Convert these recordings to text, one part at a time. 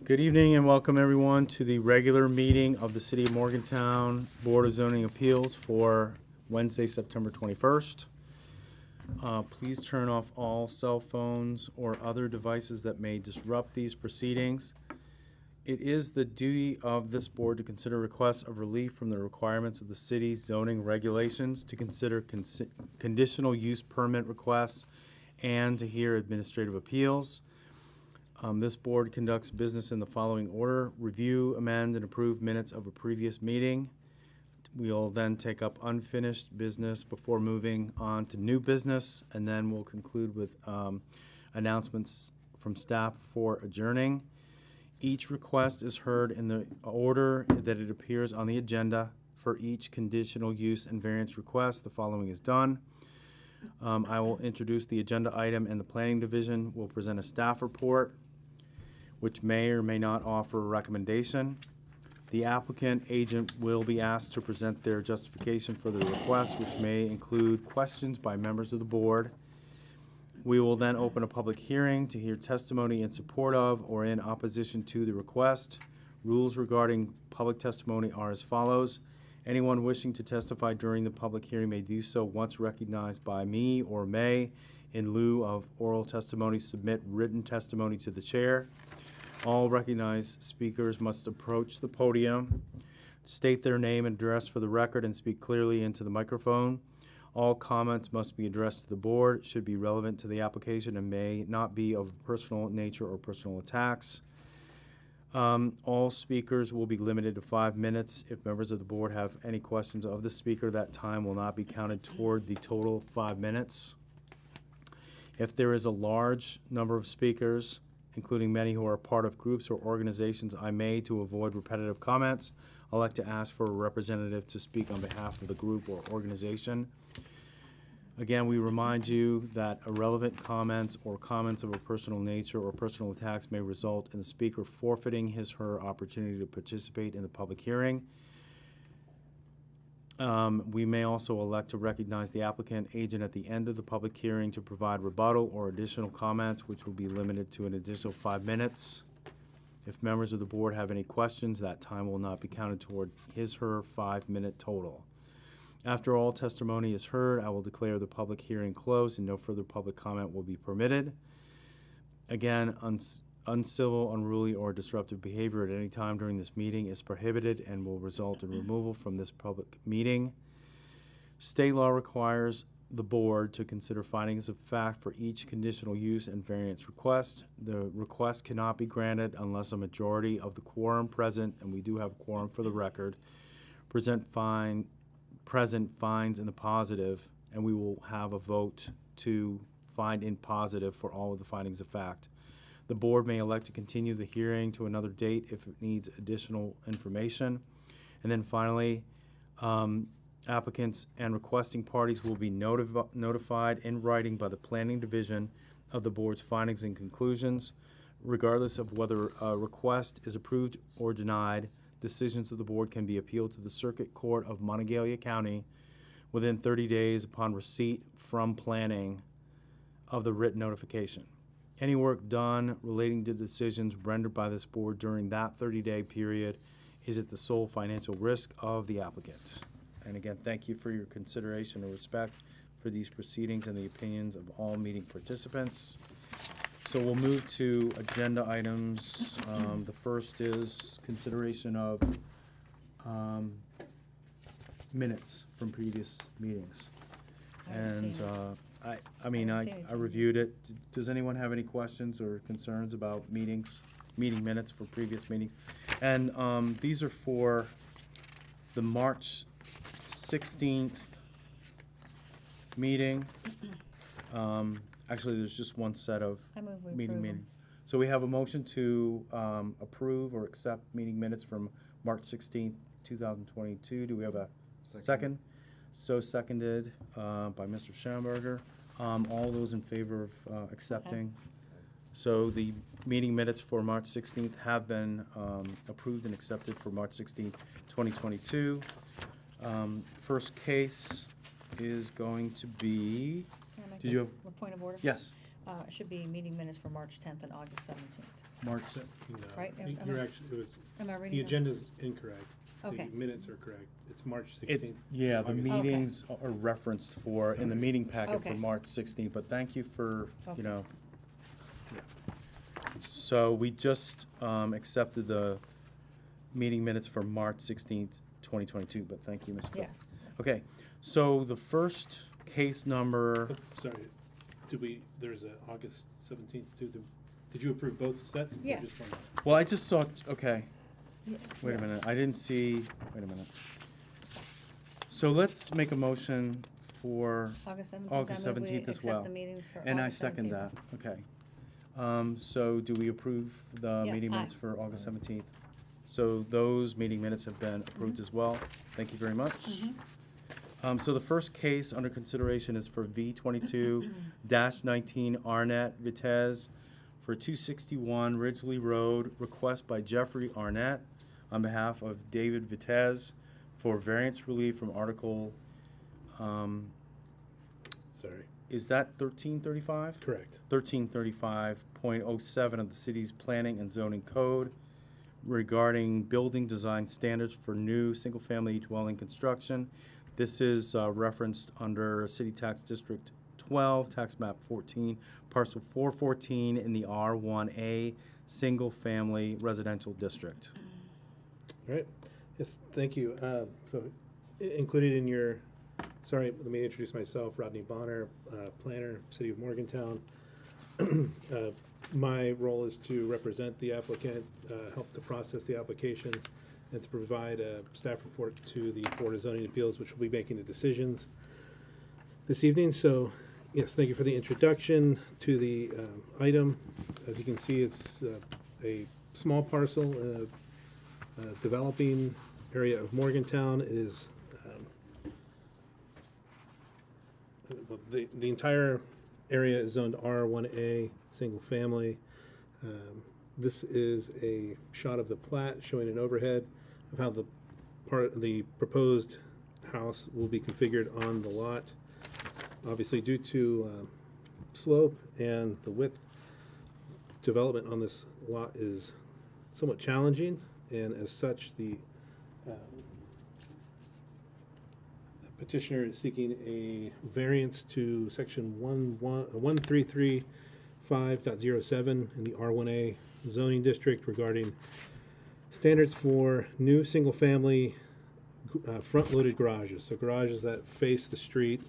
Good evening and welcome everyone to the regular meeting of the City of Morgantown Board of Zoning Appeals for Wednesday, September 21st. Please turn off all cell phones or other devices that may disrupt these proceedings. It is the duty of this board to consider requests of relief from the requirements of the city's zoning regulations, to consider conditional use permit requests, and to hear administrative appeals. This board conducts business in the following order: review, amend, and approve minutes of a previous meeting. We'll then take up unfinished business before moving on to new business, and then we'll conclude with announcements from staff before adjourning. Each request is heard in the order that it appears on the agenda. For each conditional use and variance request, the following is done. I will introduce the agenda item, and the planning division will present a staff report, which may or may not offer a recommendation. The applicant agent will be asked to present their justification for the request, which may include questions by members of the board. We will then open a public hearing to hear testimony in support of or in opposition to the request. Rules regarding public testimony are as follows. Anyone wishing to testify during the public hearing may do so once recognized by me, or may, in lieu of oral testimony, submit written testimony to the chair. All recognized speakers must approach the podium, state their name and address for the record, and speak clearly into the microphone. All comments must be addressed to the board, should be relevant to the application, and may not be of personal nature or personal attacks. All speakers will be limited to 5 minutes. If members of the board have any questions of the speaker, that time will not be counted toward the total 5 minutes. If there is a large number of speakers, including many who are part of groups or organizations, I may, to avoid repetitive comments, elect to ask for a representative to speak on behalf of the group or organization. Again, we remind you that irrelevant comments or comments of a personal nature or personal attacks may result in the speaker forfeiting his or her opportunity to participate in the public hearing. We may also elect to recognize the applicant agent at the end of the public hearing to provide rebuttal or additional comments, which will be limited to an additional 5 minutes. If members of the board have any questions, that time will not be counted toward his or her 5-minute total. After all testimony is heard, I will declare the public hearing closed and no further public comment will be permitted. Again, uncivil, unruly, or disruptive behavior at any time during this meeting is prohibited and will result in removal from this public meeting. State law requires the board to consider findings of fact for each conditional use and variance request. The request cannot be granted unless a majority of the quorum present, and we do have a quorum for the record, present finds in the positive, and we will have a vote to find in positive for all of the findings of fact. The board may elect to continue the hearing to another date if it needs additional information. And then finally, applicants and requesting parties will be notified in writing by the planning division of the board's findings and conclusions. Regardless of whether a request is approved or denied, decisions of the board can be appealed to the Circuit Court of Monongalia County within 30 days upon receipt from planning of the written notification. Any work done relating to decisions rendered by this board during that 30-day period is at the sole financial risk of the applicant. And again, thank you for your consideration and respect for these proceedings and the opinions of all meeting participants. So we'll move to agenda items. The first is consideration of minutes from previous meetings. And I reviewed it. Does anyone have any questions or concerns about meeting minutes for previous meetings? And these are for the March 16th meeting. Actually, there's just one set of meeting. So we have a motion to approve or accept meeting minutes from March 16th, 2022. Do we have a second? So seconded by Mr. Schamberger. All those in favor of accepting? Okay. So the meeting minutes for March 16th have been approved and accepted for March 16th, 2022. First case is going to be, did you have? point of order? Yes, It should be meeting minutes for March 10th and August 17th. March, No, Right, you're actually, it was, Am I reading the that? agenda's incorrect. Okay. The minutes are correct. It's March it's, 16th. yeah, the August. meetings are referenced for, in the meeting packet for Okay. March 16th, but thank you for, Okay. you know. Yeah. So we just accepted the meeting minutes for March 16th, 2022, but thank you, Ms. Cook. Yes. Okay, so the first case number, Oh, sorry, there's a August 17th too. Did you approve both sets? or Yeah. just one? well, I just saw, okay, Yeah. wait a minute, I didn't see, wait a minute. So let's make a motion for, August 17th. August I move we 17th as well. Accept the meetings for and I August second 17th. that, okay. So do we approve the Yeah, meeting aye. minutes for August 17th? So those meeting minutes have been approved as well. Thank you very much. So the first case under consideration is for V22-19 Arnett Vitez for 261 Ridgely Road, request by Jeffrey Arnett on behalf of David Vitez for variance relief from Article, Sorry, is that 1335? correct. 1335.07 of the city's planning and zoning code regarding building design standards for new single-family dwelling construction. This is referenced under City Tax District 12, Tax Map 14, Parcel 414 in the R1A Single Family Residential District. All right. Yes, thank you. So included in your, sorry, let me introduce myself, Rodney Bonner, planner, City of Morgantown. My role is to represent the applicant, help to process the application, and to provide a staff report to the Board of Zoning Appeals, which will be making the decisions this evening. So, yes, thank you for the introduction to the item. As you can see, it's a small parcel in a developing area of Morgantown. It is well, the entire area is zoned R1A, single family. This is a shot of the plat showing an overhead of how the proposed house will be configured on the lot. Obviously, due to slope and the width, development on this lot is somewhat challenging, and as such, the petitioner is seeking a variance to section 1335.07 in the R1A zoning district regarding standards for new single-family front-loaded garages, so garages that face the street.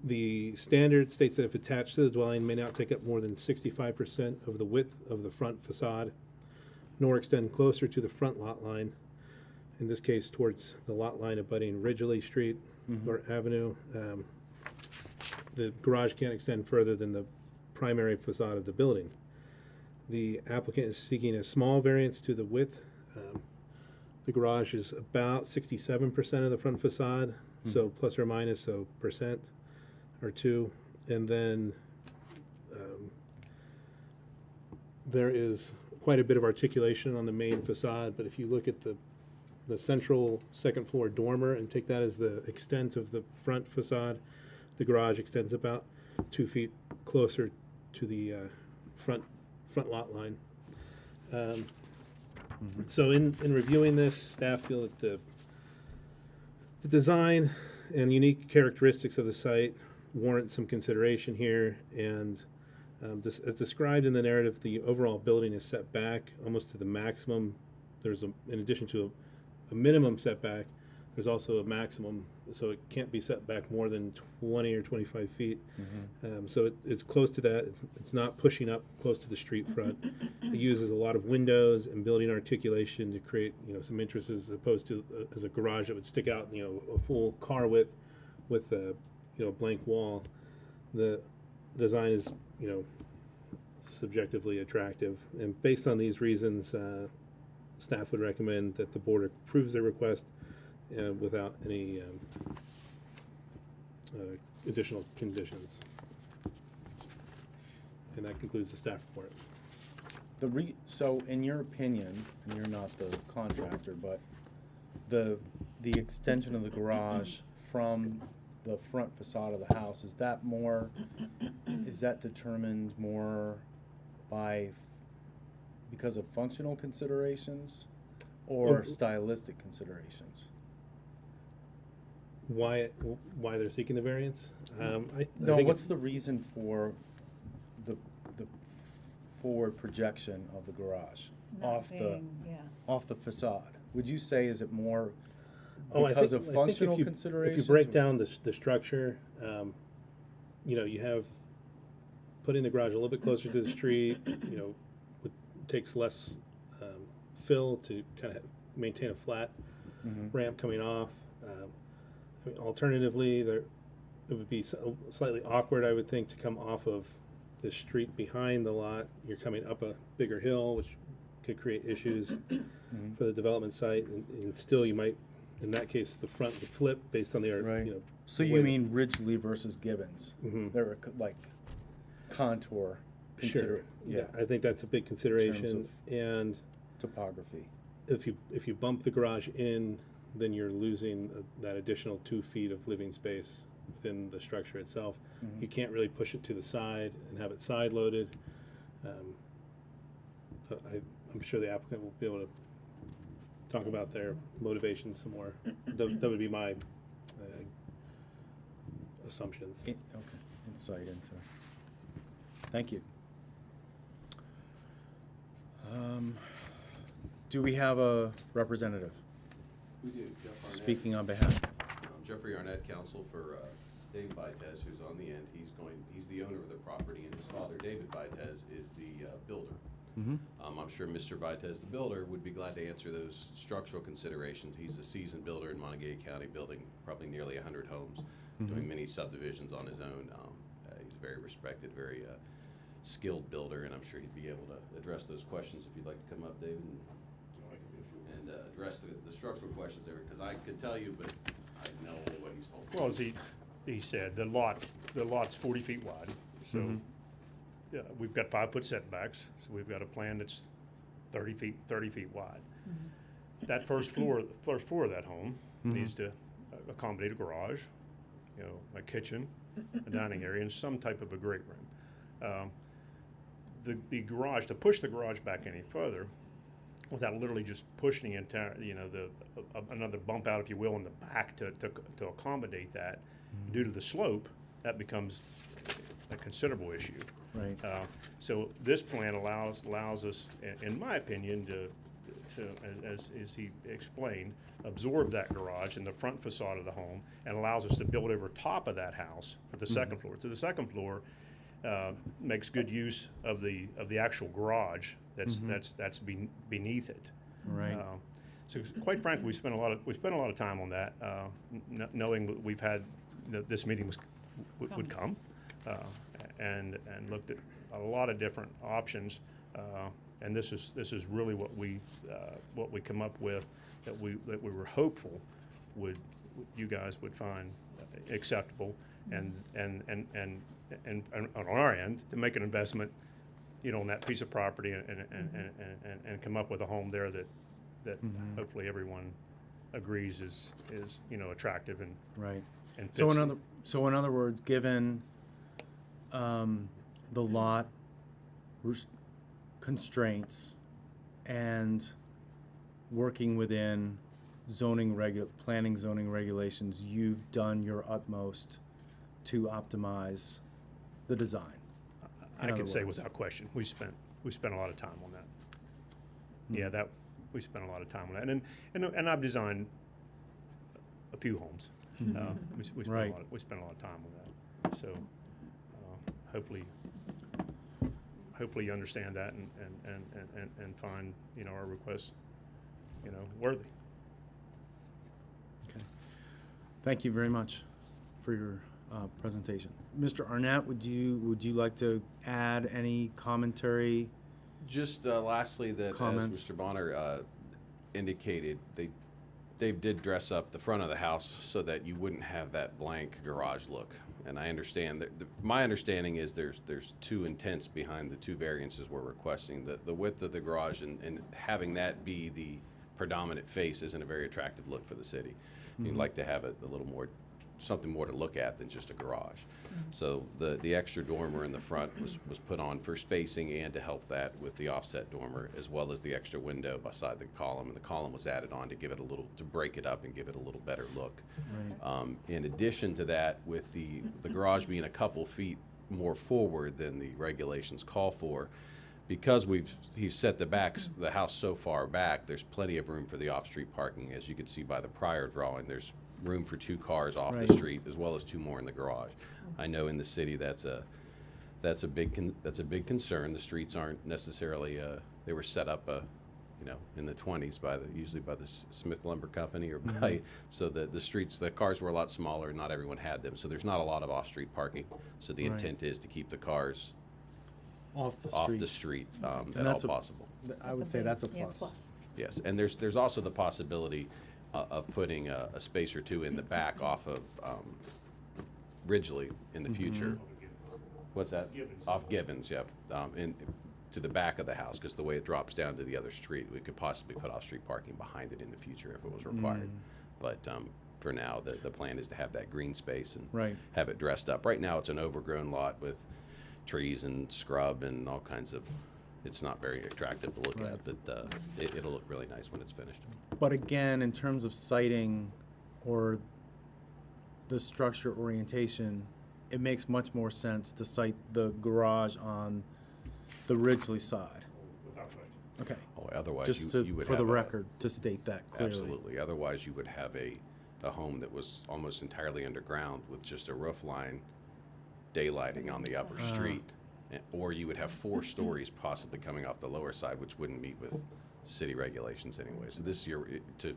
The standard states that if attached to the dwelling may not take up more than 65% of the width of the front facade, nor extend closer to the front lot line, in this case towards the lot line abutting Ridgely Street or Avenue. The garage can't extend further than the primary facade of the building. The applicant is seeking a small variance to the width. The garage is about 67% of the front facade, so plus or minus a percent or two. And then there is quite a bit of articulation on the main facade, but if you look at the central second floor dormer and take that as the extent of the front facade, the garage extends about 2 feet closer to the front lot line. So in reviewing this, staff feel that the design and unique characteristics of the site warrant some consideration here, and as described in the narrative, the overall building is set back almost to the maximum. There's in addition to a minimum setback, there's also a maximum, so it can't be set back more than 20 or 25 feet. So it's close to that. It's not pushing up close to the street front. It uses a lot of windows and building articulation to create, some interest, as opposed to as a garage that would stick out, a full car width with a, blank wall. The design is, subjectively attractive, and based on these reasons, staff would recommend that the board approves the request without any additional conditions. And that concludes the staff report. So in your opinion, and you're not the contractor, but the extension of the garage from the front facade of the house, is that determined more because of functional considerations or stylistic considerations? Why they're seeking the variance? I No, think what's it's- the reason for the forward projection of the garage Not being, yeah. off the facade? Would you say, is it more Oh, because I of think functional if you considerations? break or- down the structure, you have putting the garage a little bit closer to the street, takes less fill to kind of maintain a flat Mhm. ramp coming off. Alternatively, it would be slightly awkward, I would think, to come off of the street behind the lot. You're coming up a bigger hill, which could create issues for the development site, and still you might, in that case, the front would flip based on the Right. So the you way mean Ridgely versus Gibbons? Mhm. They're like contour Sure. yeah, I think that's a big consideration. of- And topography. if you bump the garage in, then you're losing that additional 2 feet of living space within the structure itself. Mhm. You can't really push it to the side and have it side loaded. So I'm sure the applicant will be able to talk about their motivations some more. That would be my assumptions. Okay, insight into. Thank you. Do we have a representative We do. Jeff Arnett. speaking on behalf? Jeffrey Arnett, counsel for Dave Vitez, who's on the end. He's the owner of the property, and his father, David Vitez, is the builder. Mm-hmm. I'm sure Mr. Vitez, the builder, would be glad to answer those structural considerations. He's a seasoned builder in Montague County, building probably nearly 100 homes, doing many subdivisions on his own. He's a very respected, very skilled builder, and I'm sure he'd be able to address those questions if you'd like to come up, David, and address the structural questions there, because I could tell you, but I know what he's told me. Well, as he said, the lot's 40 feet wide, so yeah, we've got 5-foot setbacks, so we've got a plan that's 30 feet wide. That first floor of that home needs to accommodate a garage, a kitchen, a dining area, and some type of a great room. The garage, to push the garage back any further, without literally just pushing the entire, another bump out, if you will, in the back to accommodate that, due to the slope, that becomes a considerable issue. Right. So this plan allows us, in my opinion, to as he explained, absorb that garage in the front facade of the home, and allows us to build over top of that house for the second floor. So the second floor makes good use of the actual garage that's beneath it. Right. So quite frankly, we spent a lot of time on that, knowing that we've had this meeting would come, and looked at a lot of different options, and this is really what we come up with, that we were hopeful you guys would find acceptable, and on our end to make an investment, on that piece of property, and come up with a home there that hopefully everyone agrees is attractive and Right. fits. So in other words, given the lot constraints and working within planning zoning regulations, you've done your utmost to optimize the design. I in can other say words. without question, we spent a lot of time on that. Yeah, we spent a lot of time on that, and I've designed a few homes. We spent Right. we spent a lot of time on that. So hopefully you understand that and find our requests worthy. Okay. Thank you very much for your presentation. Mr. Arnett, would you like to add any commentary? Just lastly, that Comments? as Mr. Bonner indicated, they did dress up the front of the house so that you wouldn't have that blank garage look. And I understand that my understanding is there's two intents behind the two variances we're requesting. The width of the garage and having that be the predominant face isn't a very attractive look for the city. You'd like to have it a little more something more to look at than just a garage. So the extra dormer in the front was put on for spacing and to help that with the offset dormer, as well as the extra window beside the column. And the column was added on to give it a little, to break it up and give it a little better look. In addition to that, with the garage being a couple feet more forward than the regulations call for, because he's set the house so far back, there's plenty of room for the off-street parking. As you can see by the prior drawing, there's room for 2 cars off Right. the street, as well as 2 more in the garage. I know in the city that's a big concern. The streets aren't necessarily they were set up in the 20s usually by the Smith Lumber Company or by so the streets, the cars were a lot smaller. Not everyone had them, so there's not a lot of off-street parking. So the Right. intent is to keep the cars Off the off street. the street at all that's a- possible. I would say that's a Yeah, plus. Yes, and there's also the possibility of putting a space or 2 in the back off of Ridgely in the future. What's that? Off Gibbons, yep. To the back of the house, because the way it drops down to the other street, we could possibly put off-street parking behind it in the future if it was required. But for now, the plan is to have that green space and Right. have it dressed up. Right now, it's an overgrown lot with trees and scrub and all kinds of, it's not very attractive to look Right. at, but it'll look really nice when it's finished. But again, in terms of siting or the structure orientation, it makes much more sense to site the garage on the Ridgely side. Without question. Okay, Oh, otherwise, just you would for have the a- record, to state that clearly. Absolutely. Otherwise, you would have a home that was almost entirely underground with just a roof line daylighting on the upper street. Or you would have 4 stories possibly coming off the lower side, which wouldn't meet with city regulations anyway. So this year, to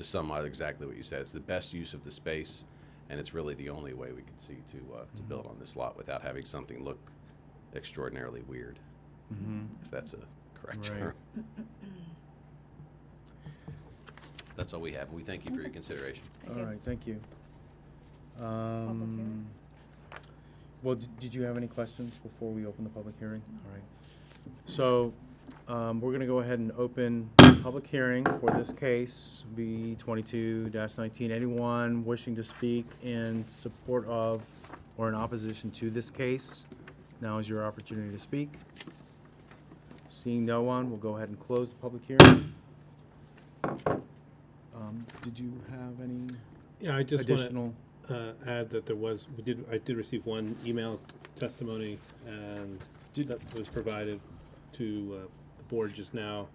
sum up exactly what you said, it's the best use of the space, and it's really the only way we could see to build on this lot without having something look extraordinarily weird, if that's a correct Right. term. That's all we have. We thank you for your consideration. Thank All you. right, thank you. hearing. Well, did you have any questions before we open the public hearing? All right. So, we're gonna go ahead and open the public hearing for this case, B 22-19. Anyone wishing to speak in support of or in opposition to this case, now is your opportunity to speak. Seeing no one, we'll go ahead and close the public hearing. Did you have any Yeah, I just additional? want to add that I did receive one email testimony, and that was provided to the board just now.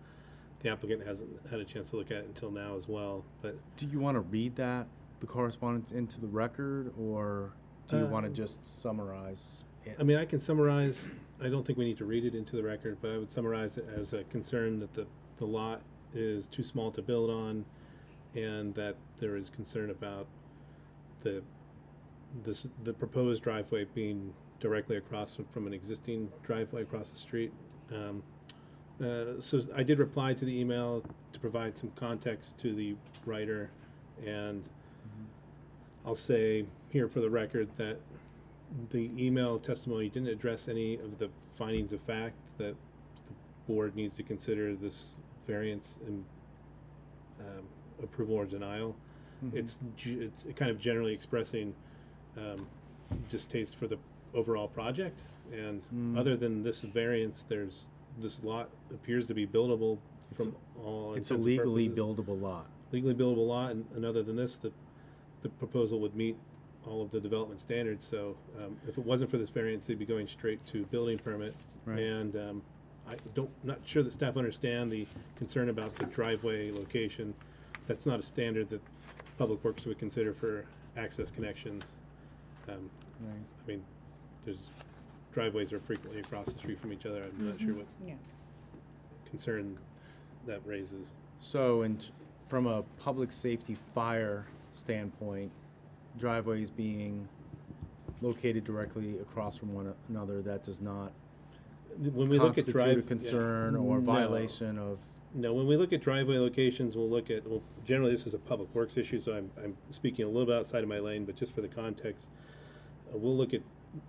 The applicant hasn't had a chance to look at it until now as well, but Do you want to read that, the correspondence, into the record, or do you want to Um, just summarize it? I mean, I can summarize. I don't think we need to read it into the record, but I would summarize it as a concern that the lot is too small to build on, and that there is concern about the proposed driveway being directly across from an existing driveway across the street. So I did reply to the email to provide some context to the writer, and I'll say here for the record that the email testimony didn't address any of the findings of fact that the board needs to consider this variance in approval or denial. It's kind of generally expressing distaste for the overall project, and other than this variance, this lot appears to be buildable from all It's a intents and legally purposes. buildable lot. Legally buildable lot, and other than this, the proposal would meet all of the development standards. So if it wasn't for this variance, they'd be going straight to building permit. Right. And not sure that staff understand the concern about the driveway location. That's not a standard that Public Works would consider for access connections. Right. I mean, driveways are frequently across the street from each other. I'm not sure what Yeah. concern that raises. So, from a public safety fire standpoint, driveways being located directly across from one another, that does not When we look at constitute a concern or No. violation of, No, when we look at driveway locations, well, generally this is a public works issue, so I'm speaking a little bit outside of my lane, but just for the context, we'll look at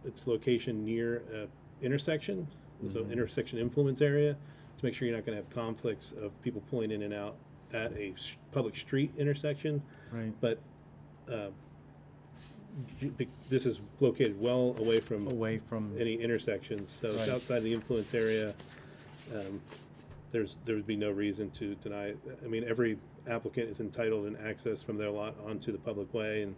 its location near a intersection, so intersection influence area, to make sure you're not gonna have conflicts of people pulling in and out at a public street intersection. right? But this is located well away from away from, any intersections, so it's Right. outside the influence area. There would be no reason to deny it. I mean, every applicant is entitled in access from their lot onto the public way, and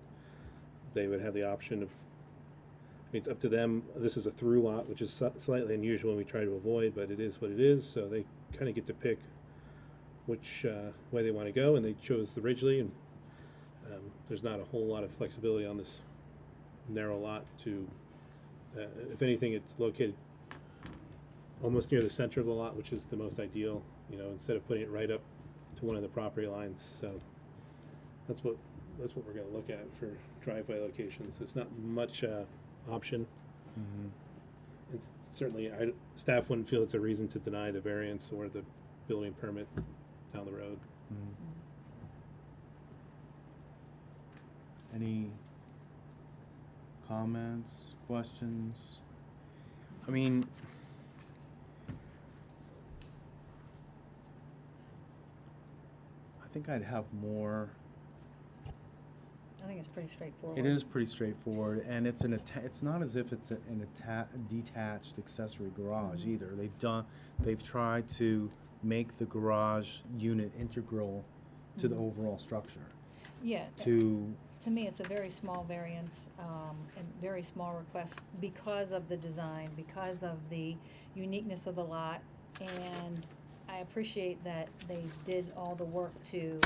they would have the option of, I mean, it's up to them. This is a through lot, which is slightly unusual and we try to avoid, but it is what it is, so they kind of get to pick which way they want to go, and they chose the Ridgely, and there's not a whole lot of flexibility on this narrow lot to, if anything, it's located almost near the center of the lot, which is the most ideal, you know, instead of putting it right up to one of the property lines. So that's what we're going to look at for driveway locations. There's not much option. Mhm. And certainly, staff wouldn't feel it's a reason to deny the variance or the building permit down the road. Mhm. Any comments, questions? I mean, I think I'd have more. I think it's pretty straightforward. It is pretty straightforward, and it's it's not as if it's an detached accessory garage Mhm. either. They've tried to make the garage unit integral to the Mhm. overall structure. Yeah. To me, it's a very small variance, and very small request because of the design, because of the uniqueness of the lot. And I appreciate that they did all the work to,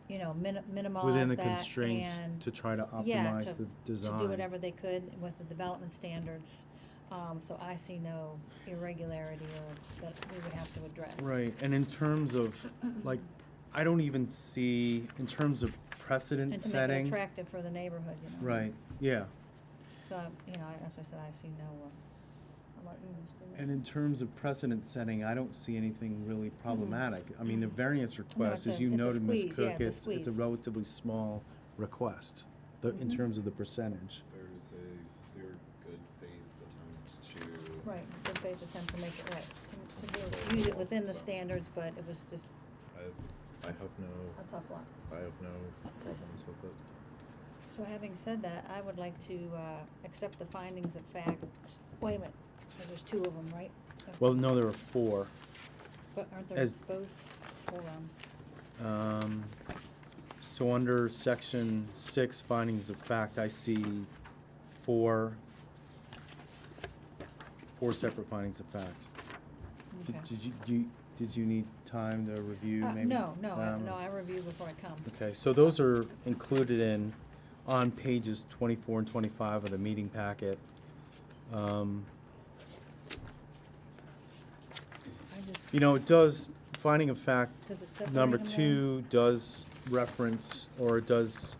you know, minimize within the that constraints and to try to yeah, optimize the design. to do whatever they could with the development standards. So I see no irregularity or that we would have to address. Right, and in terms of, like, I don't even see, in terms of precedent And to make it setting. attractive for the neighborhood, you know. Right, yeah, So, you know, as I said, I see no, I'm like, Mr. and in terms of precedent setting, I don't see anything really problematic. I mean, the variance request, it's as a- you it's a noted, Ms. squeeze, Cook, yeah, it's a it's a squeeze. relatively small request, in Mhm. terms of the percentage. There's a clear good faith attempt to. Right, good faith attempt to make it right, to be able to use it within the standards, but it was just I have no, a tough lot. I have no problems with it. So having said that, I would like to, accept the findings of fact. Wait a minute, there's two of them, right? Well, no, there are four. But aren't there as- both for, So under section 6, findings of fact, I see four separate findings of fact. okay. Did you need time to review maybe? No, them? I review before I come. Okay, so those are included on pages 24 and 25 of the meeting packet. I just, You know, it does, finding of fact, does it separate number them then? 2 does reference, or it does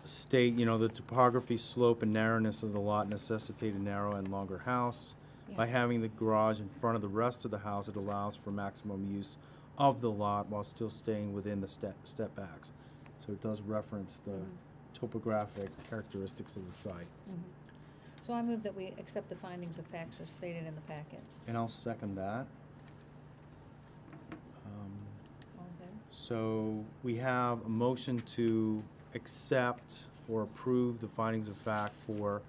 state, you know, the topography, slope, and narrowness of the lot necessitate a narrow and longer house. By Yeah. having the garage in front of the rest of the house, it allows for maximum use of the lot while still staying within the step backs. So it does reference the Mhm. topographic characteristics of the site. Mhm. So I move that we accept the findings of facts as stated in the packet. And I'll second that. All in favor? So we have a motion to accept or approve the findings of fact for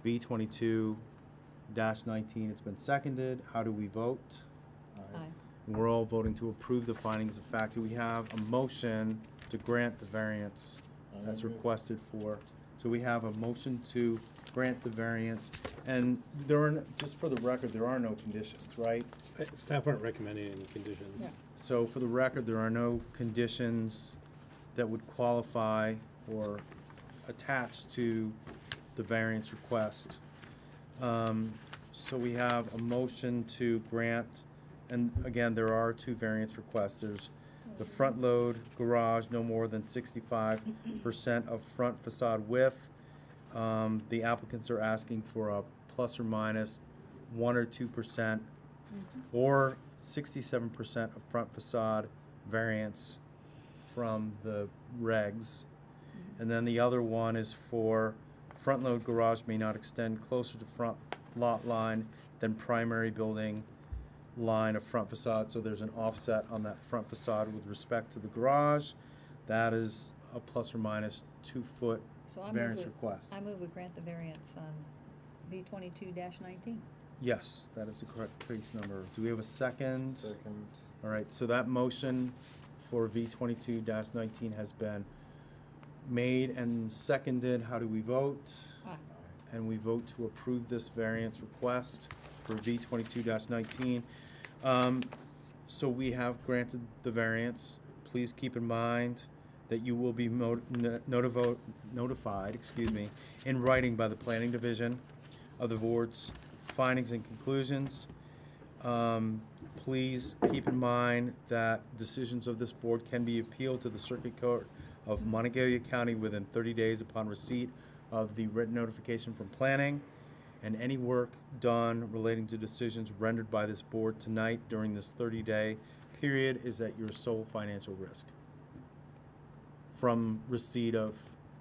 B 22-19. It's been seconded. How do we vote? Aye. And we're all voting to approve the findings of fact. Do we have a motion to grant the variance that's requested for? So we have a motion to grant the variance, and there are, just for the record, there are no conditions, right? Staff aren't recommending any conditions. Yeah. So for the record, there are no conditions that would qualify or attach to the variance request. So we have a motion to grant, and again, there are two variance requests. There's the front load garage, no more than 65% of front facade width. The applicants are asking for a plus or minus 1 or 2%, or 67% of front facade variance from the regs. And then the other one is for front load garage may not extend closer to front lot line than primary building line of front facade. So there's an offset on that front facade with respect to the garage. That is a plus or minus 2 foot So I move variance with- request. I move we grant the variance on B 22-19. Yes, that is the correct case number. Do we have a second? Second. All right, so that motion for V 22-19 has been made and seconded. How do we vote? Aye. And we vote to approve this variance request for V 22-19. So we have granted the variance. Please keep in mind that you will be notified, in writing by the Planning Division of the board's findings and conclusions. Please keep in mind that decisions of this board can be appealed to the Circuit Court of Montague County within 30 days upon receipt of the written notification from planning, and any work done relating to decisions rendered by this board tonight during this 30-day period is at your sole financial risk. From receipt of,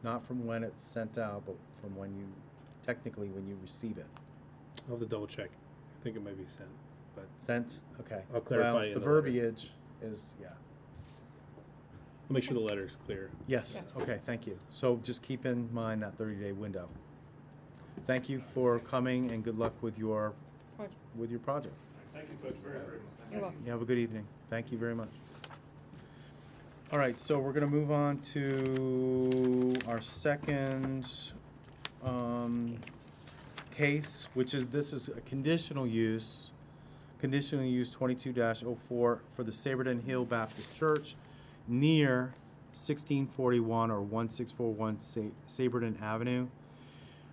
not from when it's sent out, but from when you, technically when you receive it. I'll have to double check. I think it might be sent, but Sent? Okay. I'll clarify Well, in the the letter. verbiage is, yeah. I'll make sure the letter's clear. Yes, Yeah. okay, thank you. So just keep in mind that 30-day window. Thank you for coming and good luck with your Project. project. Thank you folks very much. You're welcome. You have a good evening. Thank you very much. All right, so we're gonna move on to our second case, which is, this is a conditional use 22-04 for the Saberton Hill Baptist Church near 1641 or 1641 Saberton Avenue.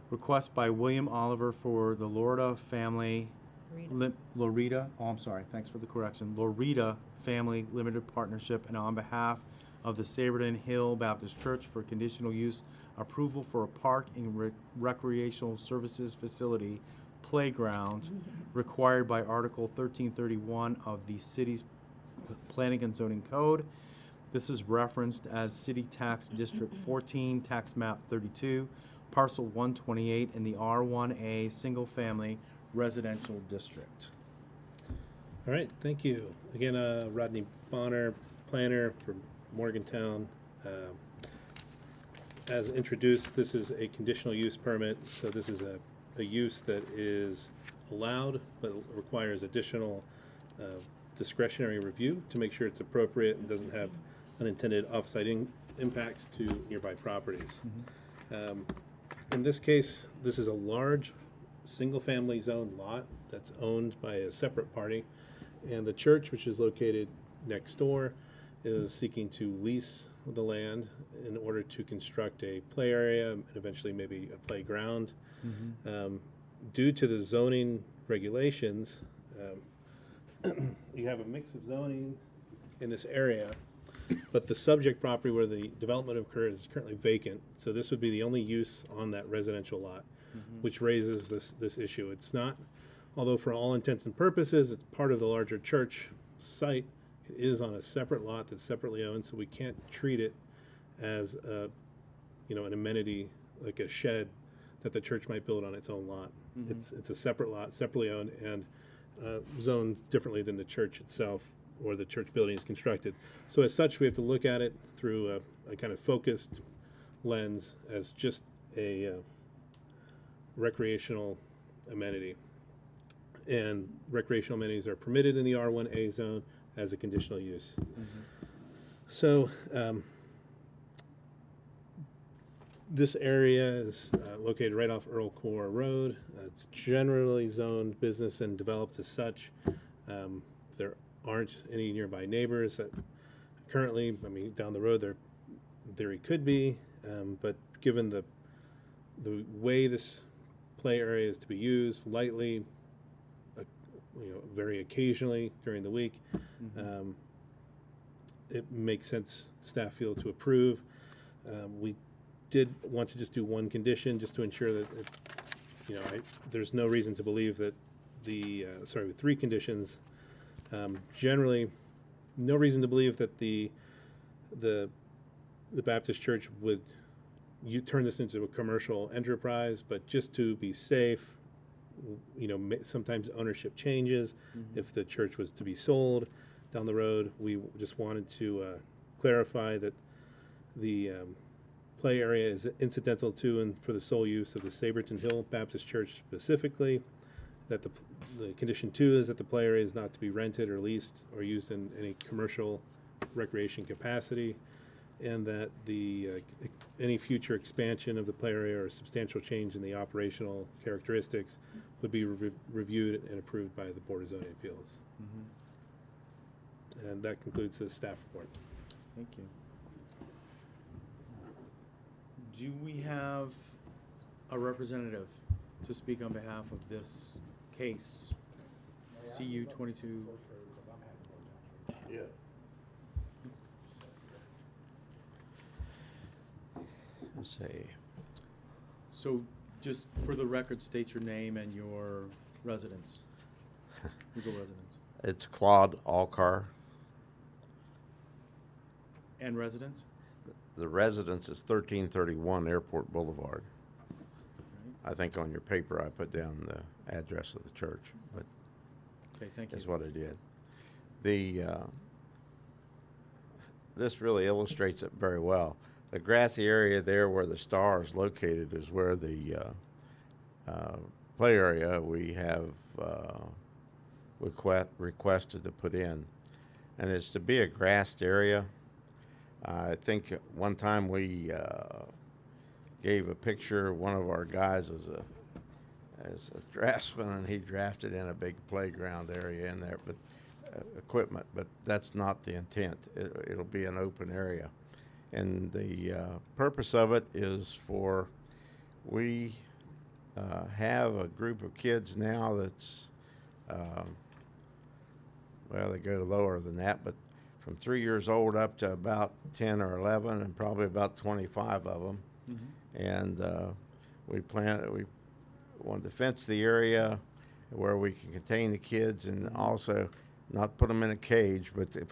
Request by William Oliver for the Lorida Family Rita. Lorita, oh, I'm sorry, thanks for the correction. Lorita Family Limited Partnership, and on behalf of the Saberton Hill Baptist Church for conditional use approval for a park and recreational services facility playground required by Article 1331 of the city's Planning and Zoning Code. This is referenced as City Tax District 14, Tax Map 32, Parcel 128 in the R1A Single Family Residential District. All right, thank you. Again, Rodney Bonner, planner for Morgantown. As introduced, this is a conditional use permit, so this is a use that is allowed, but requires additional discretionary review to make sure it's appropriate and doesn't have unintended off-site impacts to nearby properties. In this case, this is a large, single-family zone lot that's owned by a separate party, and the church, which is located next door, is seeking to lease the land in order to construct a play area and eventually maybe a playground. Due to the zoning regulations, you have a mix of zoning in this area, but the subject property where the development occurs is currently vacant, so this would be the only use on that residential lot, which raises this issue. It's not, although for all intents and purposes, it's part of the larger church site, it is on a separate lot that's separately owned, so we can't treat it as a, an amenity like a shed that the church might build on its own lot. It's a separate lot, separately owned, and zoned differently than the church itself or the church building is constructed. So as such, we have to look at it through a kind of focused lens as just a recreational amenity. And recreational amenities are permitted in the R1A zone as a conditional use. So this area is located right off Earl Core Road. It's generally zoned business and developed as such. There aren't any nearby neighbors that currently, down the road there in theory could be, but given the way this play area is to be used lightly, very occasionally during the week, it makes sense, staff feel, to approve. We did want to just do one condition just to ensure that there's no reason to believe that with three conditions, generally no reason to believe that the Baptist Church would turn this into a commercial enterprise, but just to be safe, sometimes ownership changes. If the church was to be sold down the road, we just wanted to clarify that the play area is incidental to and for the sole use of the Saberton Hill Baptist Church specifically. That the condition 2 is that the play area is not to be rented or leased or used in any commercial recreation capacity, and that any future expansion of the play area or substantial change in the operational characteristics would be reviewed and approved by the Board of Zoning Appeals. And that concludes the staff report. Thank you. Do we have a representative to speak on behalf of this case? CU 22. Yeah. Let's see. So just for the record, state your name and your residence. Legal residence. It's Claude Alcar. And residence? The residence is 1331 Airport Boulevard. Right. I think on your paper I put down the address of the church, but Okay, thank you. that's what I did. This really illustrates it very well. The grassy area there where the star is located is where the play area we have requested to put in. And it's to be a grassed area. I think one time we gave a picture, one of our guys as a draftsman, and he drafted in a big playground area in there, but equipment, but that's not the intent. It'll be an open area. And the purpose of it is we have a group of kids now that's, well, they go lower than that, but from 3 years old up to about 10 or 11, and probably about 25 of them. Mm-hmm. And we wanted to fence the area where we can contain the kids, and also not put them in a cage, but to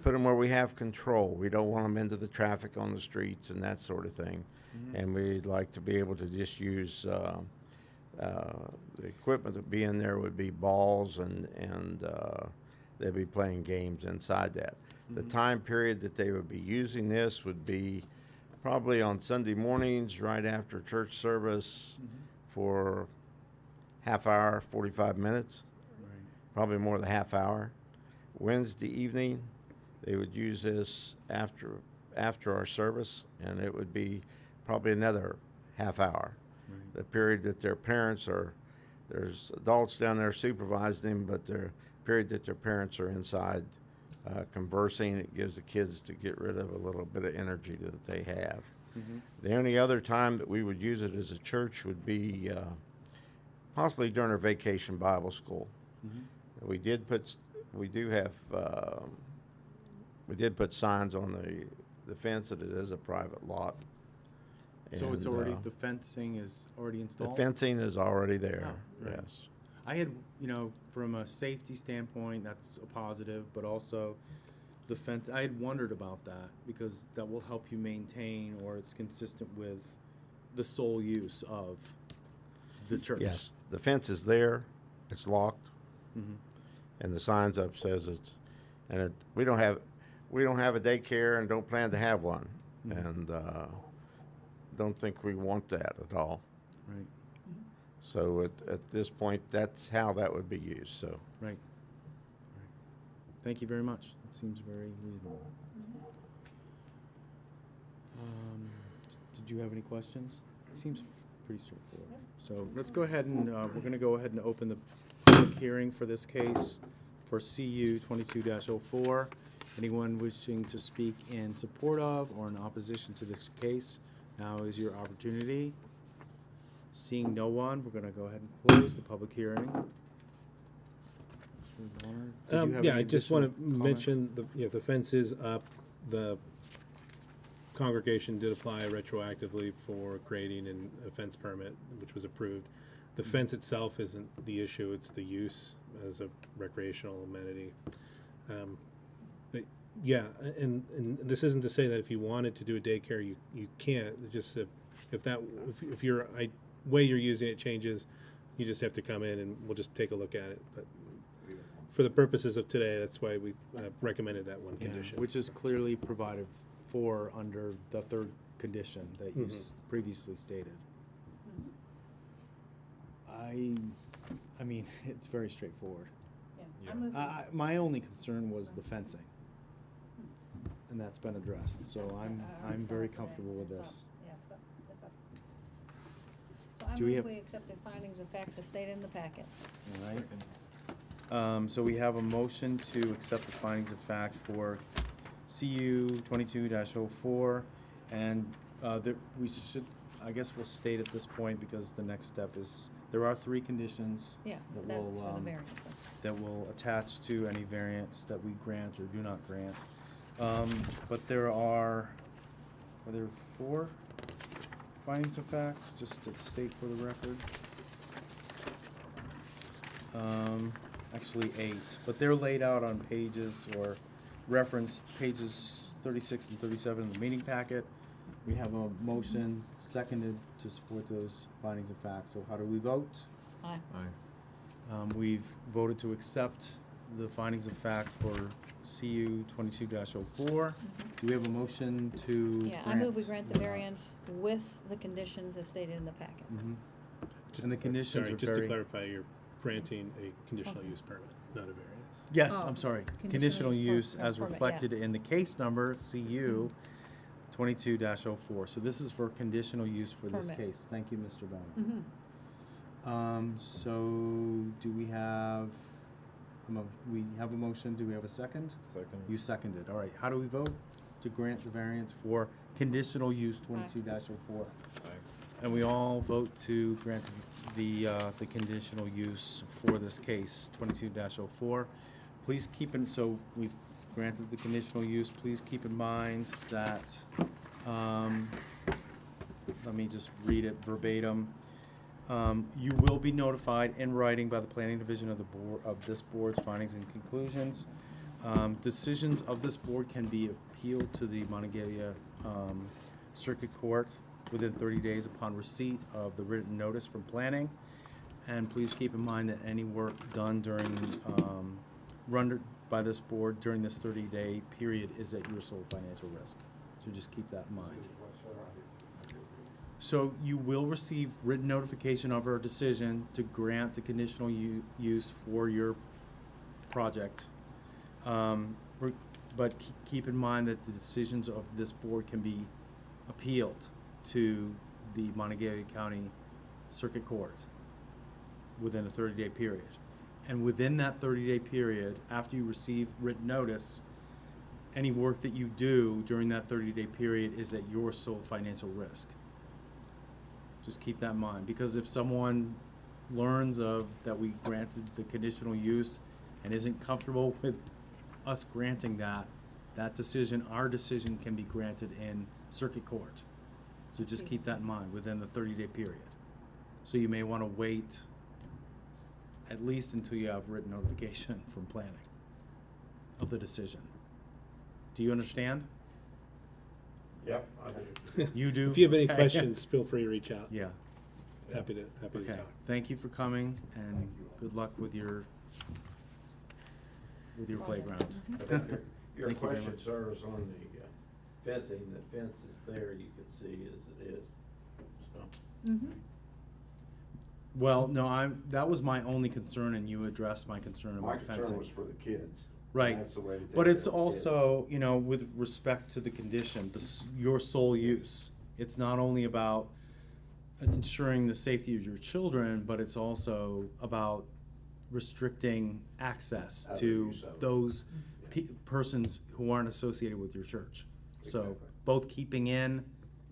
put them where we have control. We don't want them into the traffic on the streets and that sort of thing. Mm-hmm. And we'd like to be able to just use the equipment that be in there would be balls, and they'd be playing games inside that. The time period that they would be using this would be probably on Sunday mornings right after church service for half hour, 45 minutes, Right. probably more than half hour. Wednesday evening, they would use this after our service, and it would be probably another half hour. Right. The period that their parents there's adults down there supervising them, but the period that their parents are inside conversing, it gives the kids to get rid of a little bit of energy that they have. Mm-hmm. The only other time that we would use it as a church would be possibly during our vacation Bible school. Mm-hmm. We did put signs on the fence that it is a private lot. So it's And, already, the fencing is already the installed? fencing is already there, Oh, right. yes. I had, from a safety standpoint, that's a positive, but also the fence, I had wondered about that because that will help you maintain, or it's consistent with the sole use of the church. Yes, the fence is there, it's locked, Mhm. and the signs up says we don't have a daycare and don't plan to have one, Mhm. and don't think we want that at all. Right, So at this point, that's how that would be used, so. right. Thank you very much. That seems very reasonable. Did you have any questions? It seems pretty straightforward. So let's go ahead and, we're gonna go ahead and open the public hearing for this case for CU 22-04. Anyone wishing to speak in support of or in opposition to this case, now is your opportunity. Seeing no one, we're gonna go ahead and close the public hearing. Did you have Yeah, any I just want additional to comments? mention, the fence is up. The congregation did apply retroactively for creating a fence permit, which was approved. The fence itself isn't the issue, it's the use as a recreational amenity. But yeah, and this isn't to say that if you wanted to do a daycare, you can't. It's just if your way you're using it changes, you just have to come in and we'll just take a look at it. But for the purposes of today, that's why we recommended that one Yeah, condition. which is clearly provided for under the third condition that you previously stated. I mean, it's very straightforward. Yeah, I move, My only concern was the fencing, and that's been addressed, so I'm very comfortable with this. Yeah, that's up. So I Do we move have- we accept the findings of facts as stated in the packet. All right. So we have a motion to accept the findings of fact for CU 22-04, and we should, I guess we'll state at this point, because the next step is, there are 3 conditions Yeah, that that's will, for the variance. that will attach to any variance that we grant or do not grant. But there are there 4 findings of fact, just to state for the record? Actually 8, but they're laid out on pages or referenced pages 36 and 37 of the meeting packet. We have a motion seconded to support those findings of fact, so how do we vote? Aye. We've voted to accept the findings of fact for CU 22-04. Do we have a motion to Yeah, I move we grant the variance with the conditions as stated in the packet. Mhm. And the conditions Sorry, are just to very. clarify, you're granting a conditional Okay. use permit, not a variance. Yes, Oh, I'm sorry. conditional Conditional use use per- as permit, yeah. reflected in the case number CU 22-04. So this is for conditional use for this Permit. case. Thank you, Mr. Bowman. Mm-hmm. So do we have, we have a motion, do we have a second? Second. You seconded, all right. How do we vote to grant the variance for conditional use 22-04? Aye. And we all vote to grant the conditional use for this case, 22-04. Please keep in, so we've granted the conditional use, please keep in mind that, let me just read it verbatim. You will be notified in writing by the planning division of the board, of this board's findings and conclusions. Decisions of this board can be appealed to the Montague Circuit Court within 30 days upon receipt of the written notice from planning. And please keep in mind that any work done during, run by this board during this 30-day period is at your sole financial risk. So just keep that in mind. So you will receive written notification of our decision to grant the conditional use for your project. But keep in mind that the decisions of this board can be appealed to the Montague County Circuit Court within a 30-day period. And within that 30-day period, after you receive written notice, any work that you do during that 30-day period is at your sole financial risk. Just keep that in mind, because if someone learns of that we granted the conditional use and isn't comfortable with us granting that, that decision, our decision can be granted in circuit court. So just keep that in mind within the 30-day period. So you may want to wait at least until you have written notification from planning of the decision. Do you understand? Yep. You do? If you have any Okay. questions, feel free to reach out. Yeah. Happy to Okay. talk. Thank you for coming, and good luck with your playground. I think your Thank you very question, much. sir, is on the fencing. The fence is there, you can see as it is. So, Mm-hmm. Well, no, that was my only concern, and you addressed my concern my about fencing. concern was for the kids. Right. That's the way to take But care it's of the kids. also, you know, with respect to the condition, your sole use. It's not only about ensuring the safety of your children, but it's also about restricting access Other to use of it. those persons who aren't associated with your church. So Exactly. both keeping in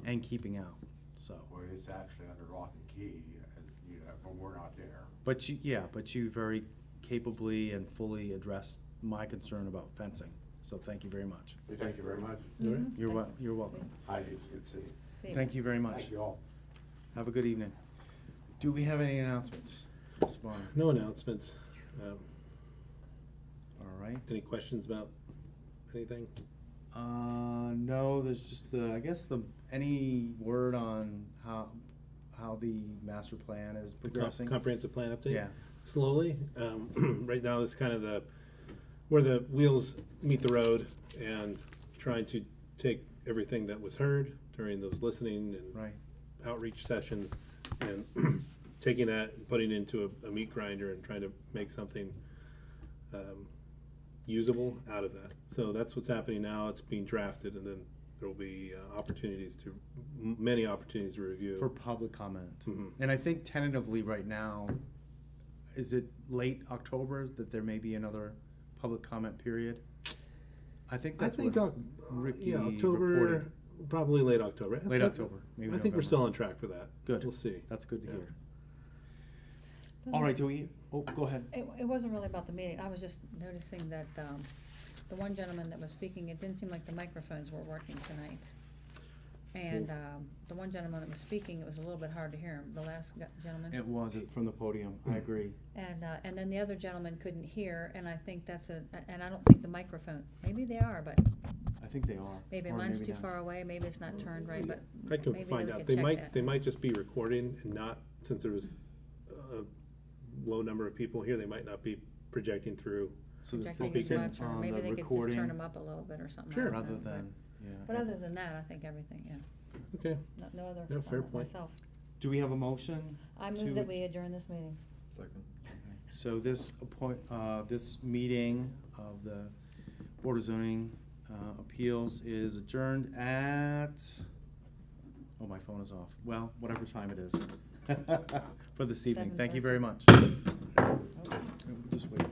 and keeping out, so. Well, it's actually under lock and key, you know, but we're not there. But you very capably and fully addressed my concern about fencing, so thank you very much. We thank you very much. Mm-hmm. You're welcome. Heidi, it's good to see you. Thank you very much. Thank you all. Have a good evening. Do we have any announcements, Mr. Bonner? No announcements. All right. Any questions about anything? No, there's just I guess any word on how the master plan is The progressing? comprehensive plan update? Yeah. Slowly. Right now, it's kind of where the wheels meet the road, and trying to take everything that was heard during those listening and Right. outreach sessions, and taking that and putting it into a meat grinder and trying to make something usable out of that. So that's what's happening now. It's being drafted, and then there will be many opportunities to review. For public comment. Mhm. And I think tentatively right now, is it late October that there may be another public comment period? I think that's what Ricky October, reported. probably late October. Late October, maybe I think we're November. still on track for that. Good. We'll see. That's good to Yeah. hear. All right, do we, go ahead. It wasn't really about the meeting, I was just noticing that, the one gentleman that was speaking, it didn't seem like the microphones were working tonight. And, the one gentleman that was speaking, it was a little bit hard to hear him, the last gentleman. It was from the podium, I agree. And then the other gentleman couldn't hear, and I think that's and I don't think the microphone, maybe they are, but I think they are. maybe or mine's maybe too not. far away, maybe it's not turned right, but I can maybe find we out. could They check might, that. they might just be recording and not, since there was a low number of people here, they might not be projecting through. So the Projecting as focusing much, or on maybe the they could just recording turn them up a little bit or something. Sure. I don't rather know, than, yeah. But other than that, I think everything, yeah, Okay. no other Yeah, fair comment point. myself. Do we have a motion? I to- move that we adjourn this meeting. Second. So this this meeting of the Board of Zoning Appeals is adjourned at, oh, my phone is off. Well, whatever time it is for this evening. Thank you very much. Okay. Just wait.